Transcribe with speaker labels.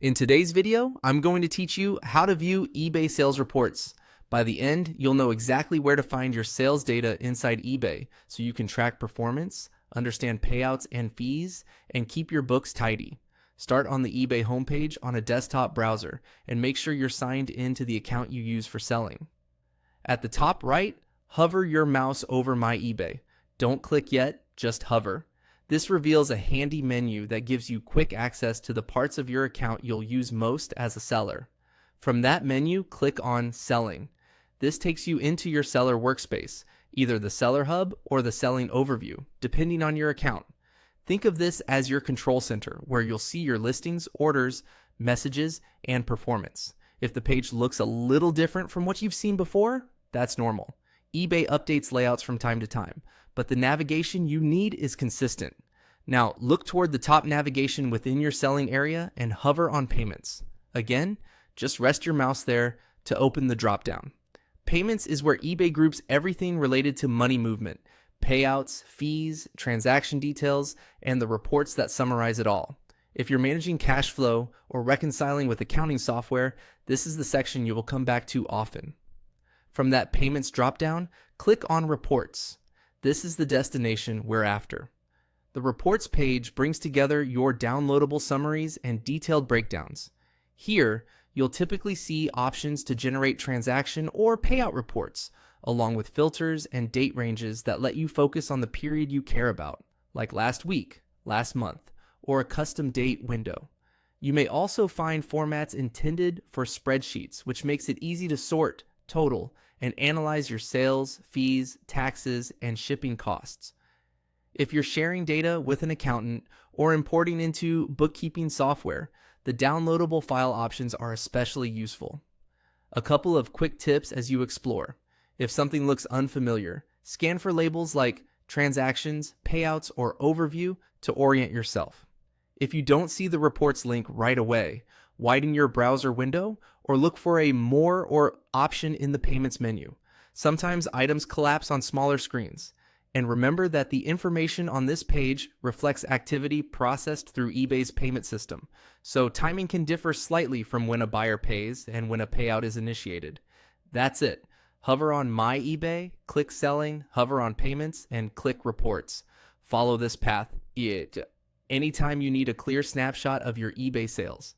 Speaker 1: In today's video, I'm going to teach you how to view eBay sales reports. By the end, you'll know exactly where to find your sales data inside eBay so you can track performance, understand payouts and fees, and keep your books tidy. Start on the eBay homepage on a desktop browser and make sure you're signed into the account you use for selling. At the top right, hover your mouse over My eBay. Don't click yet, just hover. This reveals a handy menu that gives you quick access to the parts of your account you'll use most as a seller. From that menu, click on Selling. This takes you into your seller workspace, either the Seller Hub or the Selling Overview, depending on your account. Think of this as your control center, where you'll see your listings, orders, messages, and performance. If the page looks a little different from what you've seen before, that's normal. eBay updates layouts from time to time, but the navigation you need is consistent. Now, look toward the top navigation within your selling area and hover on Payments. Again, just rest your mouse there to open the dropdown. Payments is where eBay groups everything related to money movement, payouts, fees, transaction details, and the reports that summarize it all. If you're managing cash flow or reconciling with accounting software, this is the section you will come back to often. From that Payments dropdown, click on Reports. This is the destination we're after. The Reports page brings together your downloadable summaries and detailed breakdowns. Here, you'll typically see options to generate transaction or payout reports, along with filters and date ranges that let you focus on the period you care about, like last week, last month, or a custom date window. You may also find formats intended for spreadsheets, which makes it easy to sort, total, and analyze your sales, fees, taxes, and shipping costs. If you're sharing data with an accountant or importing into bookkeeping software, the downloadable file options are especially useful. A couple of quick tips as you explore. If something looks unfamiliar, scan for labels like transactions, payouts, or overview to orient yourself. If you don't see the reports link right away, widen your browser window or look for a More or option in the Payments menu. Sometimes items collapse on smaller screens. And remember that the information on this page reflects activity processed through eBay's payment system, so timing can differ slightly from when a buyer pays and when a payout is initiated. That's it. Hover on My eBay, click Selling, hover on Payments, and click Reports. Follow this path anytime you need a clear snapshot of your eBay sales.